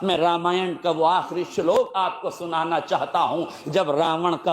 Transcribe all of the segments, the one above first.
میں رامائن کا وہ آخری شلوک آپ کو سنانا چاہتا ہوں جب راون کا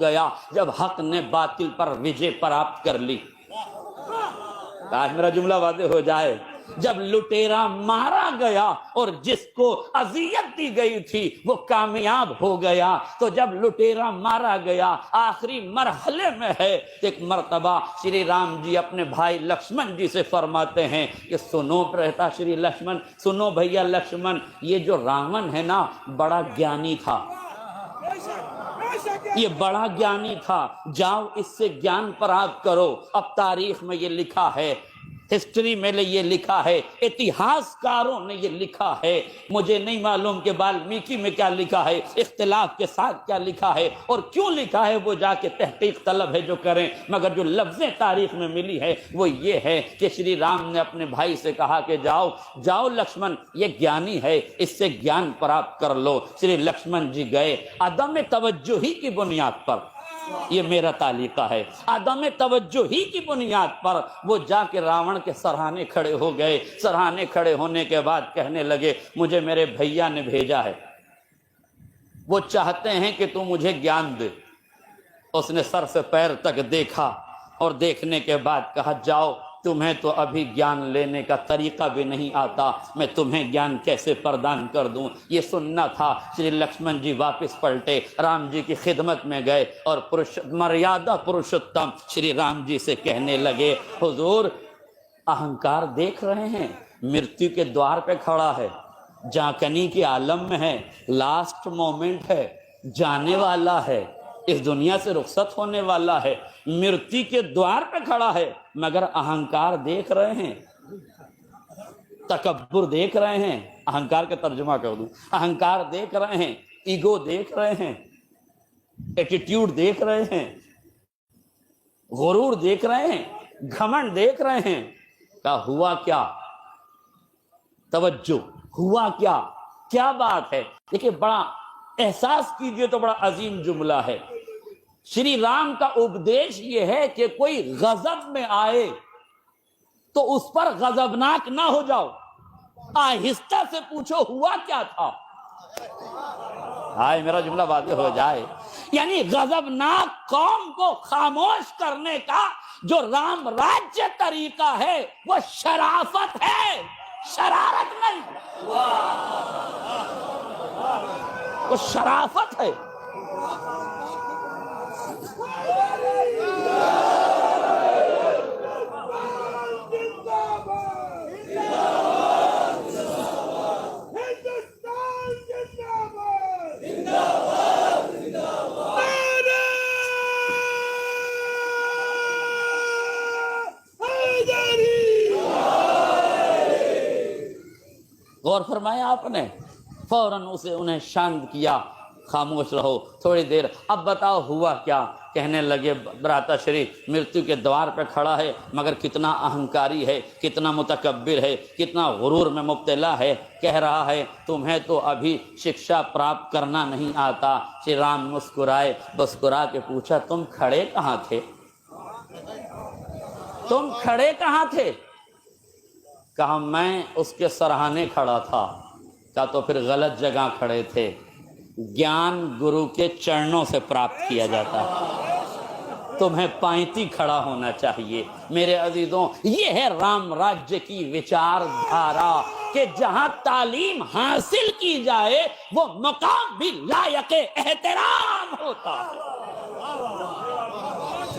گیا، جب حق نے باطل پر وجے پراپت کر لی۔ آج میرا جملہ واضح ہو جائے، جب لٹیرا مارا گیا اور جس کو اذیت دی گئی تھی وہ کامیاب ہو گیا، تو جب لٹیرا مارا گیا آخری مرحلے میں ہے، ایک مرتبہ شری رام جی اپنے بھائی لکشمن جی سے فرماتے ہیں کہ سنو رہتا شری لکشمن، سنو بھیا لکشمن، یہ جو راون ہے نا بڑا گیانی تھا، یہ بڑا گیانی تھا، جاؤ اس سے گیان پراپت کرو۔ اب تاریخ میں یہ لکھا ہے، ہسٹری میں یہ لکھا ہے، اتہاس کاروں نے یہ لکھا ہے، مجھے نہیں معلوم کہ والمیکی میں کیا لکھا ہے، اختلاف کے ساتھ کیا لکھا ہے اور کیوں لکھا ہے، وہ جا کے تحقیق طلب ہے جو کریں، مگر جو لفظیں تاریخ میں ملی ہے وہ یہ ہے کہ شری رام نے اپنے بھائی سے کہا کہ جاؤ جاؤ لکشمن، یہ گیانی ہے، اس سے گیان پراپت کر لو۔ شری لکشمن جی گئے، عدم توجہی کی بنیاد پر، یہ میرا تعلیقہ ہے، عدم توجہ ہی کی بنیاد پر وہ جا کے راون کے سرہانے کھڑے ہو گئے۔ سرہانے کھڑے ہونے کے بعد کہنے لگے مجھے میرے بھیا نے بھیجا ہے، وہ چاہتے ہیں کہ تو مجھے گیان دے۔ اس نے سر سے پیر تک دیکھا اور دیکھنے کے بعد کہا جاؤ، تمہیں تو ابھی گیان لینے کا طریقہ بھی نہیں آتا، میں تمہیں گیان کیسے پردان کر دوں۔ یہ سننا تھا۔ شری لکشمن جی واپس پلٹے، رام جی کی خدمت میں گئے اور مریادہ پروشتم شری رام جی سے کہنے لگے حضور اہنکار دیکھ رہے ہیں، مرتیو کے دوار پہ کھڑا ہے، جانکنی کے عالم میں ہے، لاسٹ مومنٹ ہے، جانے والا ہے، اس دنیا سے رخصت ہونے والا ہے، مرتی کے دوار پہ کھڑا ہے، مگر اہنکار دیکھ رہے ہیں، تکبر دیکھ رہے ہیں۔ اہنکار کا ترجمہ کر دوں، اہنکار دیکھ رہے ہیں، ایگو دیکھ رہے ہیں، ایٹیٹیوڈ دیکھ رہے ہیں، غرور دیکھ رہے ہیں، گھمنڈ دیکھ رہے ہیں۔ کہا ہوا کیا؟ توجہ، ہوا کیا؟ کیا بات ہے؟ دیکھیں بڑا احساس کیجئے تو بڑا عظیم جملہ ہے۔ شری رام کا اپدیش یہ ہے کہ کوئی غضب میں آئے تو اس پر غضبناک نہ ہو جاؤ، آہستہ سے پوچھو ہوا کیا تھا۔ ہائے میرا جملہ واضح ہو جائے، یعنی غضبناک قوم کو خاموش کرنے کا جو رام راجیہ طریقہ ہے وہ شرافت ہے، شرارت نہیں، وہ شرافت ہے۔ غور فرمایا آپ نے، فوراً انہیں شانت کیا، خاموش رہو تھوڑی دیر، اب بتاؤ ہوا کیا؟ کہنے لگے براتا شری مرتیو کے دوار پہ کھڑا ہے، مگر کتنا اہنکاری ہے، کتنا متکبر ہے، کتنا غرور میں مبتلا ہے، کہہ رہا ہے تمہیں تو ابھی شکشا پراپت کرنا نہیں آتا۔ شری رام مسکرائے، مسکرا کے پوچھا تم کھڑے کہاں تھے؟ تم کھڑے کہاں تھے؟ کہا میں اس کے سرہانے کھڑا تھا۔ کہا تو پھر غلط جگہ کھڑے تھے، گیان گرو کے چرنوں سے پراپت کیا جاتا ہے، تمہیں پائنتی کھڑا ہونا چاہیے۔ میرے عزیزوں یہ ہے رام راجیہ کی وچار دھارا کہ جہاں تعلیم حاصل کی جائے وہ مقام بھی لائق احترام ہوتا ہے۔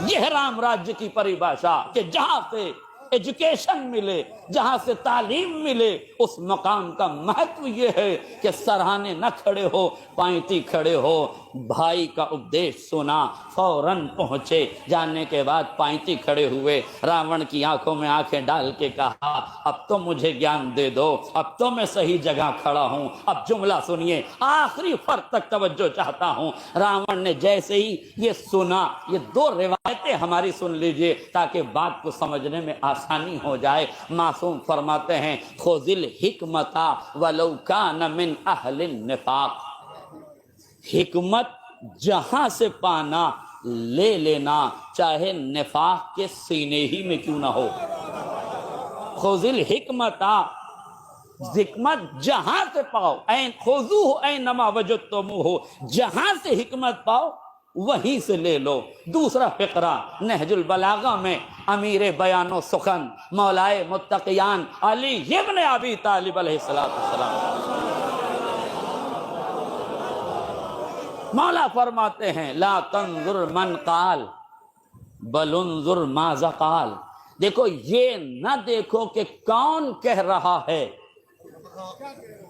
یہ ہے رام راجیہ کی پریبھاشا کہ جہاں سے ایجوکیشن ملے، جہاں سے تعلیم ملے، اس مقام کا مہتو یہ ہے کہ سرہانے نہ کھڑے ہو، پائنتی کھڑے ہو۔ بھائی کا اپدیش سنا، فوراً پہنچے، جانے کے بعد پائنتی کھڑے ہوئے، راون کی آنکھوں میں آنکھیں ڈال کے کہا اب تو مجھے گیان دے دو، اب تو میں صحیح جگہ کھڑا ہوں۔ اب جملہ سنیے، آخری فرق تک توجہ چاہتا ہوں۔ راون نے جیسے ہی یہ سنا، یہ دو روایتیں ہماری سن لیجئے تاکہ بات کو سمجھنے میں آسانی ہو جائے۔ معصوم فرماتے ہیں خذ الحکمت ولو کان من اہل النفاق، حکمت جہاں سے پانا لے لینا چاہے نفاق کے سینے ہی میں کیوں نہ ہو۔ خذ الحکمت حکمت جہاں سے پاؤ، این خذوہ اینما وجدتموہ، جہاں سے حکمت پاؤ وہیں سے لے لو۔ دوسرا فقرہ نہج البلاغہ میں امیر بیان و سخن مولائے متقیان علی ابن ابی طالب علیہ السلام، مولا فرماتے ہیں لا تنظر من قال بل انظر ماذا قال، دیکھو یہ نہ دیکھو کہ کون کہہ رہا ہے،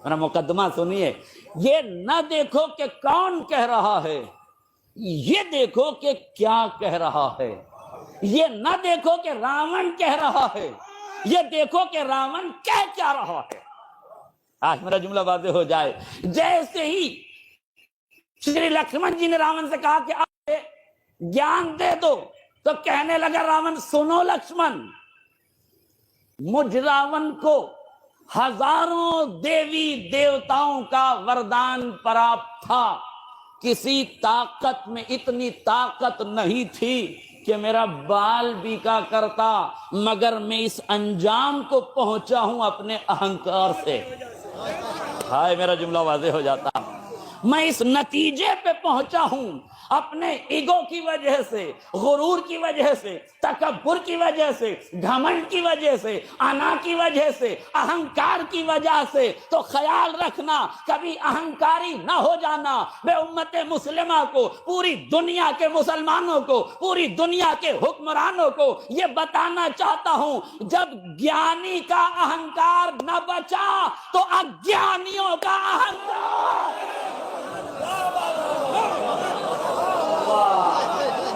میرا مقدمہ سنیے، یہ نہ دیکھو کہ کون کہہ رہا ہے، یہ دیکھو کہ کیا کہہ رہا ہے۔ یہ نہ دیکھو کہ راون کہہ رہا ہے، یہ دیکھو کہ راون کہہ کیا رہا ہے۔ آج میرا جملہ واضح ہو جائے، جیسے ہی شری لکشمن جی نے راون سے کہا کہ آپ گیان دے دو، تو کہنے لگا راون سنو لکشمن، مجھ راون کو ہزاروں دیوی دیوتاؤں کا وردان پراپت تھا، کسی طاقت میں اتنی طاقت نہیں تھی کہ میرا بال بیکا کرتا، مگر میں اس انجام کو پہنچا ہوں اپنے اہنکار سے۔ ہائے میرا جملہ واضح ہو جاتا، میں اس نتیجے پہ پہنچا ہوں اپنے ایگو کی وجہ سے، غرور کی وجہ سے، تکبر کی وجہ سے، گھمنڈ کی وجہ سے، انا کی وجہ سے، اہنکار کی وجہ سے۔ تو خیال رکھنا کبھی اہنکاری نہ ہو جانا۔ میں امت مسلمہ کو، پوری دنیا کے مسلمانوں کو، پوری دنیا کے حکمرانوں کو یہ بتانا چاہتا ہوں، جب گیانی کا اہنکار نہ بچا تو اگیانیوں کا اہنکار۔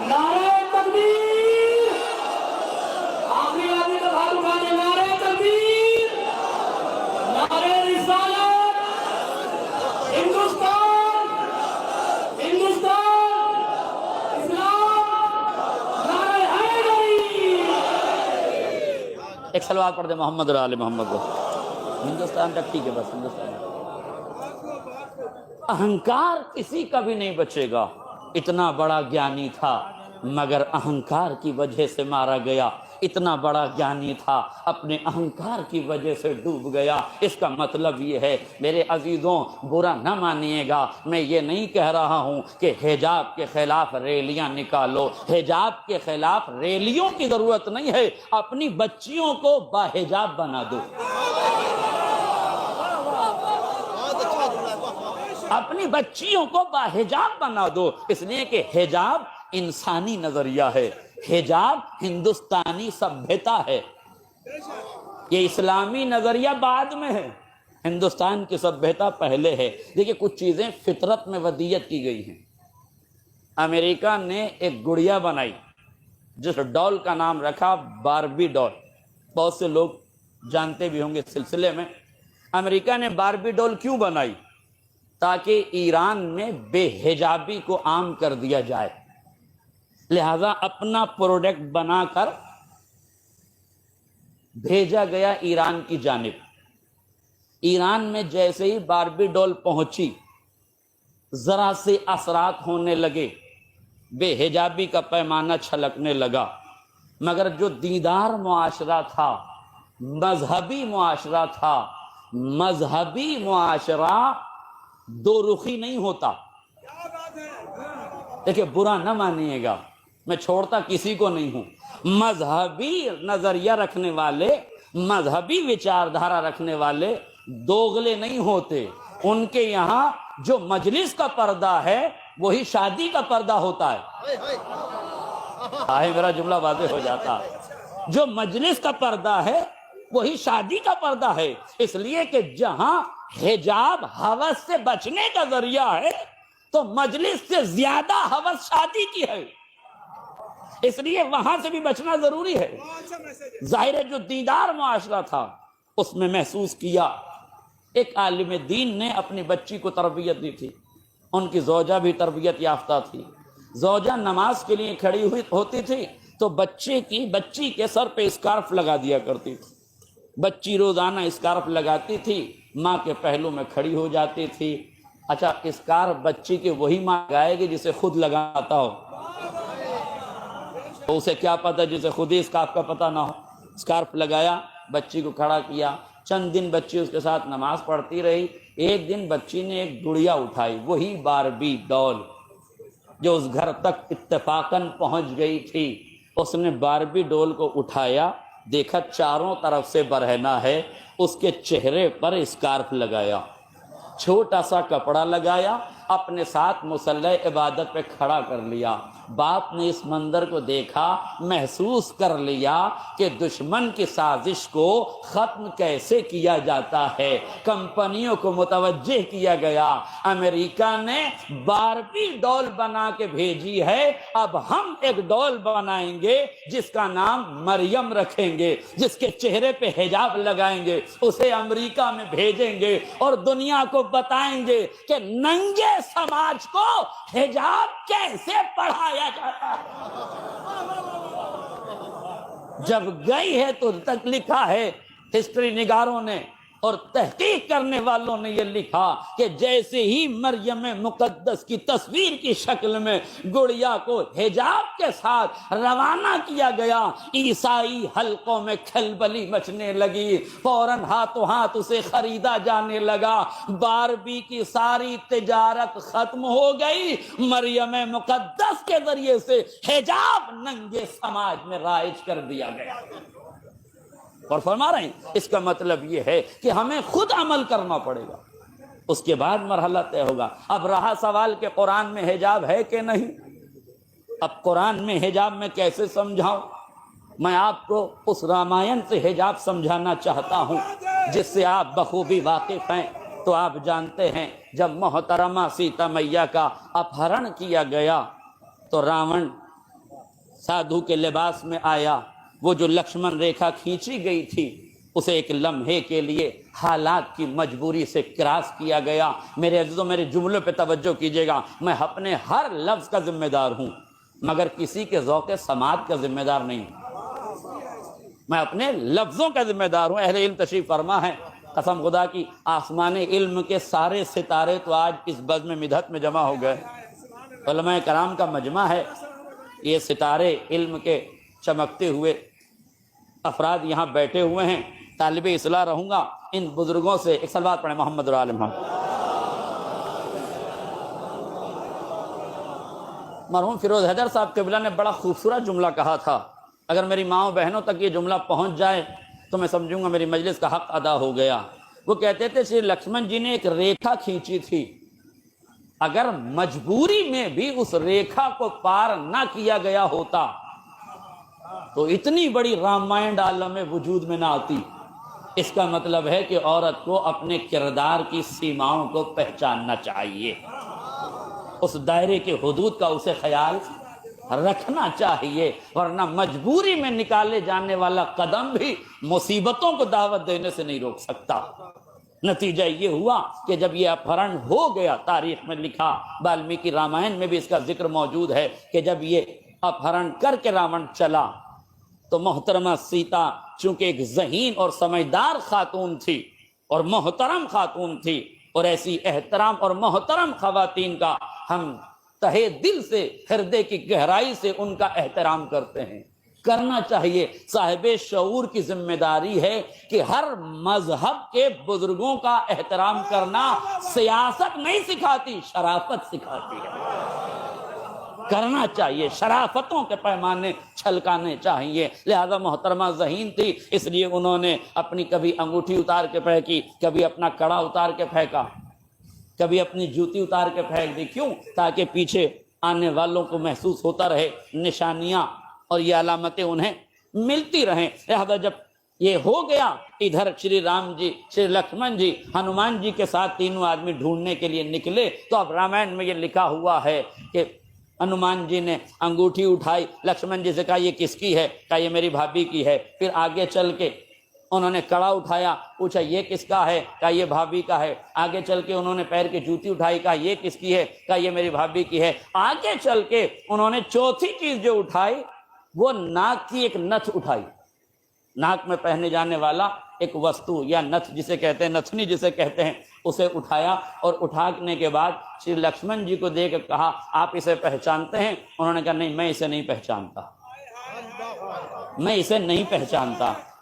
نعرہ تکبیر، آخری آدمی کا بھاگ اٹھانے، نعرہ تکبیر، نعرہ رسالت، ہندوستان، ہندوستان، اسلام، نعرہ حیدری۔ ایک صلوات پڑھ دے محمد اور آل محمد کو۔ ہندوستان تک ٹھیک ہے، بس ہندوستان۔ اہنکار کسی کا بھی نہیں بچے گا، اتنا بڑا گیانی تھا مگر اہنکار کی وجہ سے مارا گیا، اتنا بڑا گیانی تھا اپنے اہنکار کی وجہ سے ڈوب گیا۔ اس کا مطلب یہ ہے میرے عزیزوں، برا نہ مانیے گا، میں یہ نہیں کہہ رہا ہوں کہ حجاب کے خلاف ریلیاں نکالو، حجاب کے خلاف ریلیوں کی ضرورت نہیں ہے، اپنی بچیوں کو باحجاب بنا دو، اپنی بچیوں کو باحجاب بنا دو، اس لیے کہ حجاب انسانی نظریہ ہے، حجاب ہندوستانی سبھیتا ہے، یہ اسلامی نظریہ بعد میں ہے، ہندوستان کی سبھیتا پہلے ہے۔ دیکھیں کچھ چیزیں فطرت میں ودیت کی گئی ہیں۔ امریکہ نے ایک گڑیا بنائی جس ڈال کا نام رکھا باربی ڈال، بہت سے لوگ جانتے بھی ہوں گے اس سلسلے میں۔ امریکہ نے باربی ڈال کیوں بنائی؟ تاکہ ایران میں بے حجابی کو عام کر دیا جائے، لہذا اپنا پروڈکٹ بنا کر بھیجا گیا ایران کی جانب۔ ایران میں جیسے ہی باربی ڈول پہنچی، ذرا سے اثرات ہونے لگے، بے حجابی کا پیمانہ چھلکنے لگا، مگر جو دیندار معاشرہ تھا، مذہبی معاشرہ تھا، مذہبی معاشرہ دو رخی نہیں ہوتا۔ دیکھیں برا نہ مانیے گا، میں چھوڑتا کسی کو نہیں ہوں، مذہبی نظریہ رکھنے والے، مذہبی وچاردھارا رکھنے والے دوغلے نہیں ہوتے، ان کے یہاں جو مجلس کا پردہ ہے وہی شادی کا پردہ ہوتا ہے۔ آئے میرا جملہ واضح ہو جاتا، جو مجلس کا پردہ ہے وہی شادی کا پردہ ہے، اس لیے کہ جہاں حجاب ہوس سے بچنے کا ذریعہ ہے تو مجلس سے زیادہ ہوس شادی کی ہے، اس لیے وہاں سے بھی بچنا ضروری ہے۔ ظاہر ہے جو دیندار معاشرہ تھا اس میں محسوس کیا، ایک عالم دین نے اپنی بچی کو تربیت دی تھی، ان کی زوجہ بھی تربیت یافتہ تھی، زوجہ نماز کے لیے کھڑی ہوئی ہوتی تھی تو بچی کے سر پہ اسکارف لگا دیا کرتی تھی، بچی روزانہ اسکارف لگاتی تھی، ماں کے پہلو میں کھڑی ہو جاتی تھی۔ اچھا اسکارف بچی کے وہی ماں لگائے گی جسے خود لگاتا ہو، تو اسے کیا پتہ جسے خود ہی اسکارف کا پتہ نہ ہو۔ اسکارف لگایا، بچی کو کھڑا کیا، چند دن بچی اس کے ساتھ نماز پڑھتی رہی. ایک دن بچی نے ایک گڑیا اٹھائی، وہی باربی ڈال جو اس گھر تک اتفاقاً پہنچ گئی تھی. اس نے باربی ڈول کو اٹھایا، دیکھا چاروں طرف سے برہنہ ہے، اس کے چہرے پر اسکارف لگایا، چھوٹا سا کپڑا لگایا، اپنے ساتھ مصلی عبادت پہ کھڑا کر لیا. باپ نے اس منظر کو دیکھا، محسوس کر لیا کہ دشمن کی سازش کو ختم کیسے کیا جاتا ہے. کمپنیوں کو متوجہ کیا گیا، امریکہ نے باربی ڈول بنا کے بھیجی ہے، اب ہم ایک ڈول بنائیں گے جس کا نام مریم رکھیں گے، جس کے چہرے پہ حجاب لگائیں گے، اسے امریکہ میں بھیجیں گے اور دنیا کو بتائیں گے کہ ننگے سماج کو حجاب کیسے پڑھایا جاتا ہے. جب گئی ہے تو تک لکھا ہے ہسٹری نگاروں نے اور تحقیق کرنے والوں نے یہ لکھا کہ جیسے ہی مریم مقدس کی تصویر کی شکل میں گڑیا کو حجاب کے ساتھ روانہ کیا گیا، عیسائی حلقوں میں کھلبلی مچنے لگی، فوراً ہاتھوں ہاتھ اسے خریدا جانے لگا. باربی کی ساری تجارت ختم ہو گئی، مریم مقدس کے ذریعے سے حجاب ننگے سماج میں رائج کر دیا گیا. اور فرما رہے ہیں اس کا مطلب یہ ہے کہ ہمیں خود عمل کرنا پڑے گا، اس کے بعد مرحلہ طے ہوگا. اب رہا سوال کہ قرآن میں حجاب ہے کہ نہیں. اب قرآن میں حجاب میں کیسے سمجھاؤں؟ میں آپ کو اس رامائن سے حجاب سمجھانا چاہتا ہوں جس سے آپ بخوبی واقف ہیں. تو آپ جانتے ہیں جب محترمہ سیتا میاں کا اپہرن کیا گیا تو راون سادھو کے لباس میں آیا. وہ جو لکشمن ریکھا کھینچی گئی تھی اسے ایک لمحے کے لیے حالات کی مجبوری سے کراس کیا گیا. میرے عزیزوں میرے جملوں پہ توجہ کیجیے گا، میں اپنے ہر لفظ کا ذمہ دار ہوں مگر کسی کے ذوق سماعت کا ذمہ دار نہیں. میں اپنے لفظوں کا ذمہ دار ہوں. اہل علم تشریف فرما ہے، قسم خدا کی آسمان علم کے سارے ستارے تو آج اس بزم مدحت میں جمع ہو گئے. علماء کرام کا مجمع ہے، یہ ستارے علم کے چمکتے ہوئے افراد یہاں بیٹھے ہوئے ہیں. طالب اصلاح رہوں گا ان بزرگوں سے. ایک صلوات پڑھیں محمد اور آل محمد. مرحوم فیروز حیدر صاحب قبلہ نے بڑا خوبصورت جملہ کہا تھا، اگر میری ماں بہنوں تک یہ جملہ پہنچ جائے تو میں سمجھوں گا میری مجلس کا حق ادا ہو گیا. وہ کہتے تھے شری لکشمن جی نے ایک ریکھا کھینچی تھی، اگر مجبوری میں بھی اس ریکھا کو پار نہ کیا گیا ہوتا تو اتنی بڑی رامائن عالم وجود میں نہ آتی. اس کا مطلب ہے کہ عورت کو اپنے کردار کی سیماؤں کو پہچاننا چاہیے، اس دائرے کے حدود کا اسے خیال رکھنا چاہیے، ورنہ مجبوری میں نکالے جانے والا قدم بھی مصیبتوں کو دعوت دینے سے نہیں روک سکتا. نتیجہ یہ ہوا کہ جب یہ اپہرن ہو گیا، تاریخ میں لکھا، والمیکی رامائن میں بھی اس کا ذکر موجود ہے کہ جب یہ اپہرن کر کے راون چلا تو محترمہ سیتا چونکہ ایک ذہین اور سمجھدار خاتون تھی اور محترم خاتون تھی، اور ایسی احترام اور محترم خواتین کا ہم تہے دل سے، ہردے کی گہرائی سے ان کا احترام کرتے ہیں، کرنا چاہیے. صاحب شعور کی ذمہ داری ہے کہ ہر مذہب کے بزرگوں کا احترام کرنا سیاست نہیں سکھاتی، شرافت سکھاتی ہے. کرنا چاہیے، شرافتوں کے پیمانے چھلکانے چاہیے. لہذا محترمہ ذہین تھی، اس لیے انہوں نے اپنی کبھی انگوٹھی اتار کے پھینکی، کبھی اپنا کڑا اتار کے پھینکا، کبھی اپنی جوتی اتار کے پھینک دی. کیوں؟ تاکہ پیچھے آنے والوں کو محسوس ہوتا رہے، نشانیاں اور یہ علامتیں انہیں ملتی رہیں. لہذا جب یہ ہو گیا، ادھر شری رام جی، شری لکشمن جی، ہنومان جی کے ساتھ تینوں آدمی ڈھونڈنے کے لیے نکلے. تو اب رامائن میں یہ لکھا ہوا ہے کہ ہنومان جی نے انگوٹھی اٹھائی، لکشمن جی سے کہا یہ کس کی ہے؟ کہا یہ میری بھابھی کی ہے. پھر آگے چل کے انہوں نے کڑا اٹھایا، پوچھا یہ کس کا ہے؟ کہا یہ بھابھی کا ہے. آگے چل کے انہوں نے پیر کی جوتی اٹھائی، کہا یہ کس کی ہے؟ کہا یہ میری بھابھی کی ہے. آگے چل کے انہوں نے چوتھی چیز جو اٹھائی وہ ناک کی ایک نتھ اٹھائی. ناک میں پہنے جانے والا ایک وستو یا نتھ جسے کہتے ہیں، نتھنی جسے کہتے ہیں، اسے اٹھایا. اور اٹھانے کے بعد شری لکشمن جی کو دیکھ کر کہا آپ اسے پہچانتے ہیں؟ انہوں نے کہا نہیں، میں اسے نہیں پہچانتا، میں اسے نہیں پہچانتا.